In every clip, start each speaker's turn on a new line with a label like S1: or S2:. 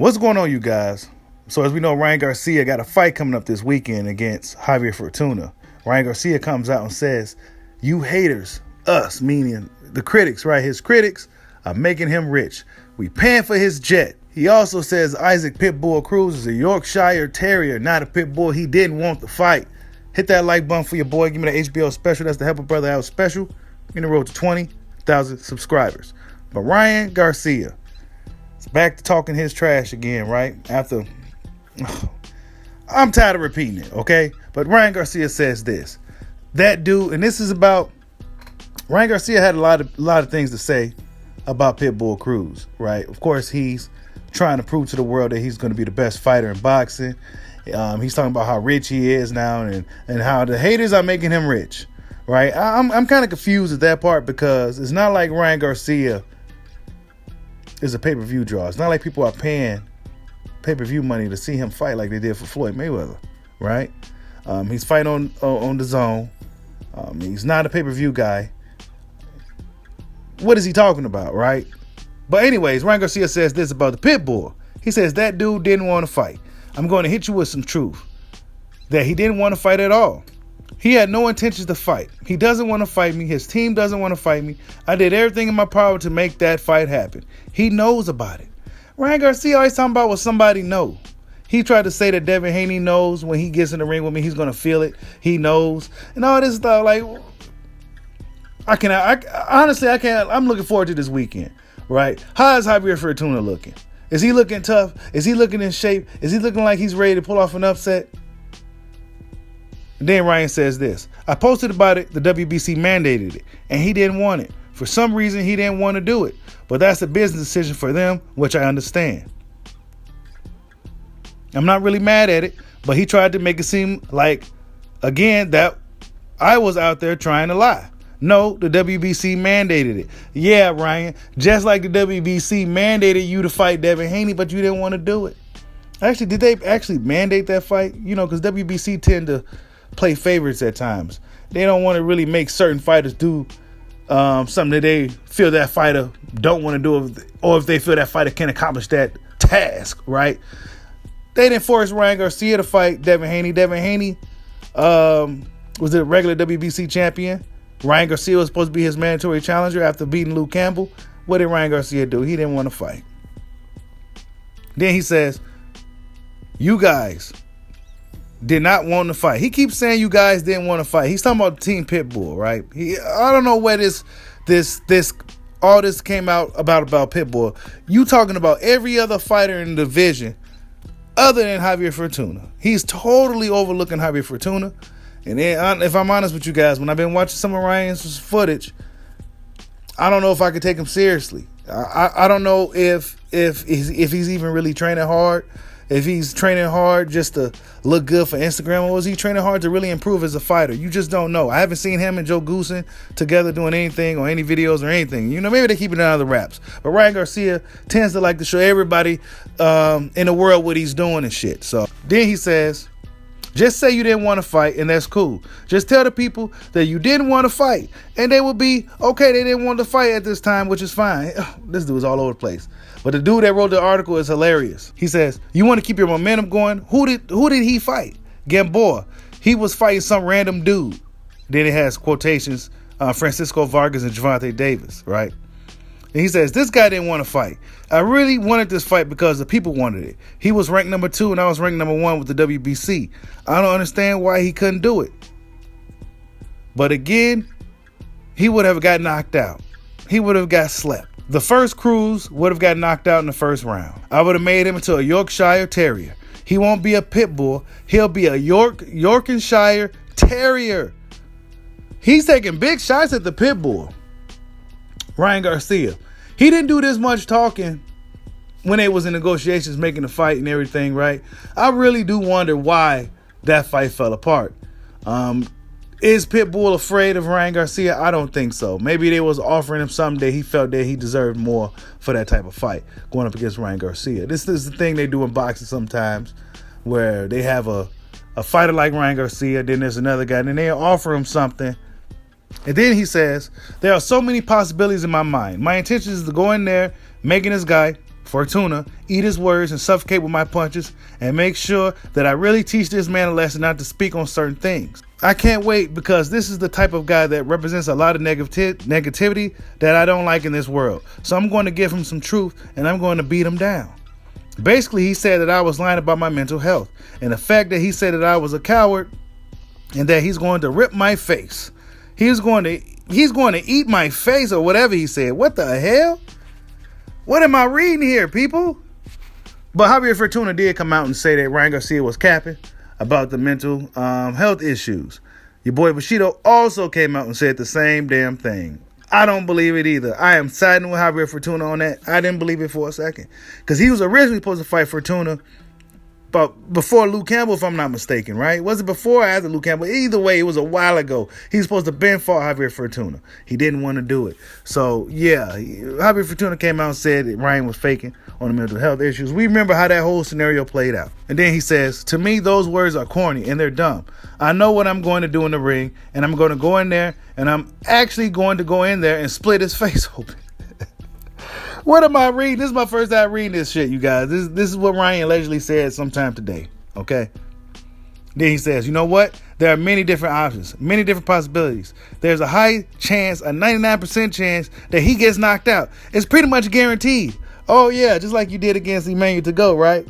S1: What's going on, you guys? So as we know, Ryan Garcia got a fight coming up this weekend against Javier Fortuna. Ryan Garcia comes out and says, you haters, us, meaning the critics, right? His critics are making him rich. We paying for his jet. He also says Isaac Pitbull Cruz is a Yorkshire Terrier, not a pit bull. He didn't want the fight. Hit that like button for your boy. Give me the HBO special. That's the Help a Brother Out special. In the road to 20,000 subscribers. But Ryan Garcia is back to talking his trash again, right? I'm tired of repeating it, okay? But Ryan Garcia says this. That dude, and this is about, Ryan Garcia had a lot of things to say about Pitbull Cruz, right? Of course, he's trying to prove to the world that he's going to be the best fighter in boxing. He's talking about how rich he is now and how the haters are making him rich, right? I'm kind of confused at that part because it's not like Ryan Garcia is a pay-per-view draw. It's not like people are paying pay-per-view money to see him fight like they did for Floyd Mayweather, right? He's fighting on the zone. He's not a pay-per-view guy. What is he talking about, right? But anyways, Ryan Garcia says this about the Pitbull. He says that dude didn't want to fight. I'm going to hit you with some truth. That he didn't want to fight at all. He had no intentions to fight. He doesn't want to fight me. His team doesn't want to fight me. I did everything in my power to make that fight happen. He knows about it. Ryan Garcia always talking about what somebody knows. He tried to say that Devin Haney knows when he gets in the ring with me, he's going to feel it. He knows. And all this stuff. Like, honestly, I'm looking forward to this weekend, right? How is Javier Fortuna looking? Is he looking tough? Is he looking in shape? Is he looking like he's ready to pull off an upset? And then Ryan says this. I posted about it. The WBC mandated it, and he didn't want it. For some reason, he didn't want to do it. But that's a business decision for them, which I understand. I'm not really mad at it, but he tried to make it seem like, again, that I was out there trying to lie. No, the WBC mandated it. Yeah, Ryan, just like the WBC mandated you to fight Devin Haney, but you didn't want to do it. Actually, did they actually mandate that fight? You know, because WBC tend to play favorites at times. They don't want to really make certain fighters do something that they feel that fighter don't want to do, or if they feel that fighter can accomplish that task, right? They didn't force Ryan Garcia to fight Devin Haney. Devin Haney was the regular WBC champion. Ryan Garcia was supposed to be his mandatory challenger after beating Luke Campbell. What did Ryan Garcia do? He didn't want to fight. Then he says, you guys did not want to fight. He keeps saying you guys didn't want to fight. He's talking about Team Pitbull, right? I don't know where all this came out about Pitbull. You talking about every other fighter in the division other than Javier Fortuna. He's totally overlooking Javier Fortuna. And then, if I'm honest with you guys, when I've been watching some of Ryan's footage, I don't know if I could take him seriously. I don't know if he's even really training hard. If he's training hard just to look good for Instagram, or is he training hard to really improve as a fighter? You just don't know. I haven't seen him and Joe Goosen together doing anything or any videos or anything. You know, maybe they keep it under the wraps. But Ryan Garcia tends to like to show everybody in the world what he's doing and shit. So then he says, just say you didn't want to fight, and that's cool. Just tell the people that you didn't want to fight, and they will be okay. They didn't want to fight at this time, which is fine. This dude is all over the place. But the dude that wrote the article is hilarious. He says, you want to keep your momentum going? Who did he fight? Gamboa. He was fighting some random dude. Then it has quotations, Francisco Vargas and Gervonta Davis, right? And he says, this guy didn't want to fight. I really wanted this fight because the people wanted it. He was ranked number 2 and I was ranked number 1 with the WBC. I don't understand why he couldn't do it. But again, he would have got knocked out. He would have got slept. The first Cruz would have got knocked out in the first round. I would have made him into a Yorkshire Terrier. He won't be a Pitbull. He'll be a Yorkshire Terrier. He's taking big shots at the Pitbull. Ryan Garcia. He didn't do this much talking when they was in negotiations making the fight and everything, right? I really do wonder why that fight fell apart. Is Pitbull afraid of Ryan Garcia? I don't think so. Maybe they was offering him something that he felt that he deserved more for that type of fight, going up against Ryan Garcia. This is the thing they do in boxing sometimes, where they have a fighter like Ryan Garcia, then there's another guy, and then they offer him something. And then he says, there are so many possibilities in my mind. My intention is to go in there, making this guy Fortuna, eat his words and suffocate with my punches, and make sure that I really teach this man a lesson not to speak on certain things. I can't wait, because this is the type of guy that represents a lot of negativity that I don't like in this world. So I'm going to give him some truth, and I'm going to beat him down. Basically, he said that I was lying about my mental health, and the fact that he said that I was a coward and that he's going to rip my face. He's going to eat my face, or whatever he said. What the hell? What am I reading here, people? But Javier Fortuna did come out and say that Ryan Garcia was capping about the mental health issues. Your boy Bushido also came out and said the same damn thing. I don't believe it either. I am siding with Javier Fortuna on that. I didn't believe it for a second, because he was originally supposed to fight Fortuna but before Luke Campbell, if I'm not mistaken, right? Was it before or after Luke Campbell? Either way, it was a while ago. He was supposed to been fought Javier Fortuna. He didn't want to do it. So, yeah, Javier Fortuna came out and said that Ryan was faking on the mental health issues. We remember how that whole scenario played out. And then he says, to me, those words are corny and they're dumb. I know what I'm going to do in the ring, and I'm going to go in there, and I'm actually going to go in there and split his face open. What am I reading? This is my first time reading this shit, you guys. This is what Ryan allegedly said sometime today, okay? Then he says, you know what? There are many different options, many different possibilities. There's a high chance, a 99% chance that he gets knocked out. It's pretty much guaranteed. Oh, yeah, just like you did against Emmanuel to go, right?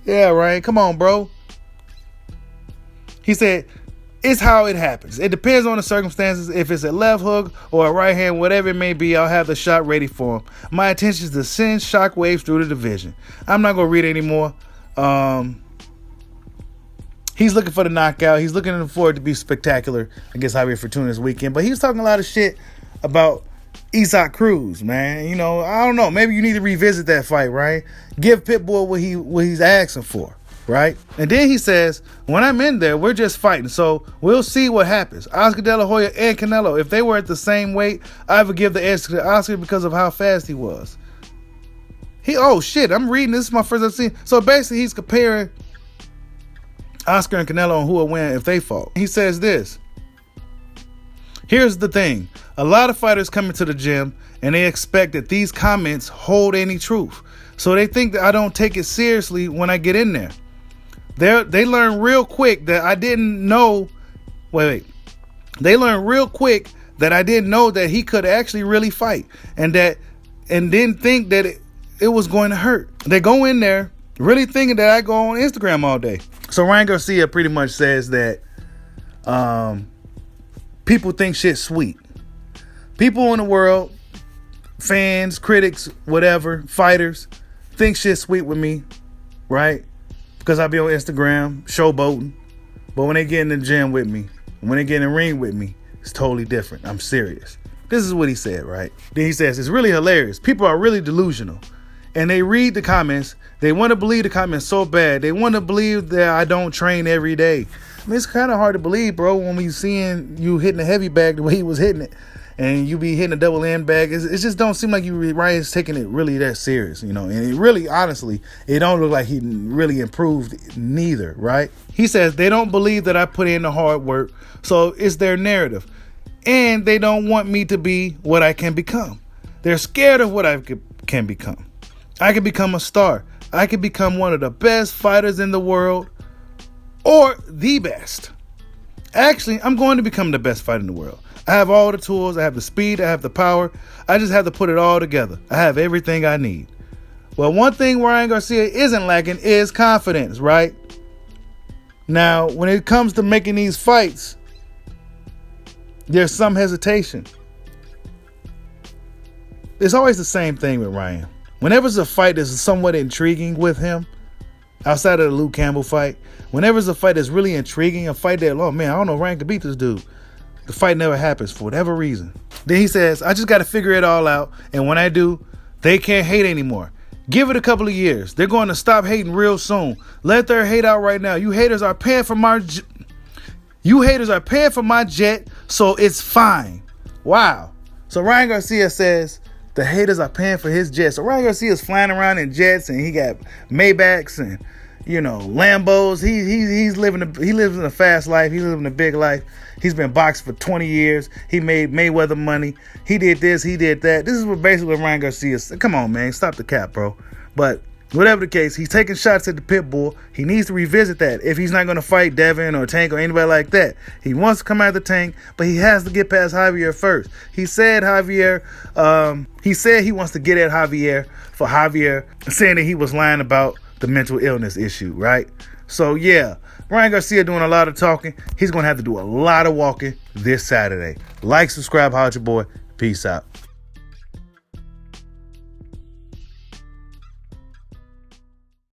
S1: Yeah, Ryan, come on, bro. He said, it's how it happens. It depends on the circumstances. If it's a left hook or a right hand, whatever it may be, I'll have the shot ready for him. My intention is to send shockwaves through the division. I'm not going to read it anymore. He's looking for the knockout. He's looking for it to be spectacular against Javier Fortuna this weekend. But he was talking a lot of shit about Cruz, man. You know, I don't know. Maybe you need to revisit that fight, right? Give Pitbull what he's asking for. Right? And then he says, when I'm in there, we're just fighting. So we'll see what happens. Oscar De La Hoya and Canelo, if they were at the same weight, I would give the edge to Oscar because of how fast he was. Oh shit, I'm reading. This is my first I've seen. So basically he's comparing Oscar and Canelo on who will win if they fought. He says this. Here's the thing. A lot of fighters come into the gym and they expect that these comments hold any truth. So they think that I don't take it seriously when I get in there. They learn real quick that I didn't know. Wait. They learn real quick that I didn't know that he could actually really fight, and didn't think that it was going to hurt. They go in there really thinking that I go on Instagram all day. So Ryan Garcia pretty much says that people think shit's sweet. People in the world, fans, critics, whatever, fighters, think shit's sweet with me, right? Because I be on Instagram showboating. But when they get in the gym with me, when they get in the ring with me, it's totally different. I'm serious. This is what he said, right? Then he says, it's really hilarious. People are really delusional. And they read the comments. They want to believe the comments so bad. They want to believe that I don't train every day. I mean, it's kind of hard to believe, bro, when we seeing you hitting a heavy bag the way he was hitting it. And you be hitting a double end bag. It just don't seem like Ryan's taking it really that serious, you know. And it really, honestly, it don't look like he really improved neither, right? He says they don't believe that I put in the hard work, so it's their narrative. And they don't want me to be what I can become. They're scared of what I can become. I can become a star. I can become one of the best fighters in the world, or the best. Actually, I'm going to become the best fighter in the world. I have all the tools. I have the speed. I have the power. I just have to put it all together. I have everything I need. Well, one thing Ryan Garcia isn't lacking is confidence, right? Now, when it comes to making these fights, there's some hesitation. It's always the same thing with Ryan. Whenever it's a fight that's somewhat intriguing with him, outside of the Luke Campbell fight, whenever it's a fight that's really intriguing, a fight that, oh man, I don't know if Ryan could beat this dude, the fight never happens for whatever reason. Then he says, I just got to figure it all out. And when I do, they can't hate anymore. Give it a couple of years. They're going to stop hating real soon. Let their hate out right now. You haters are paying for my jet, so it's fine. Wow. So Ryan Garcia says the haters are paying for his jet. So Ryan Garcia is flying around in jets, and he got Maybachs and, you know, Lambos. He lives in a fast life. He lives in a big life. He's been boxing for 20 years. He made Mayweather money. He did this. He did that. This is what basically Ryan Garcia said. Come on, man. Stop the cap, bro. But whatever the case, he's taking shots at the Pitbull. He needs to revisit that if he's not going to fight Devin or Tank or anybody like that. He wants to come out of the Tank, but he has to get past Javier first. He said he wants to get at Javier for Javier saying that he was lying about the mental illness issue, right? So yeah, Ryan Garcia doing a lot of talking. He's going to have to do a lot of walking this Saturday. Like, subscribe, holla at your boy. Peace out.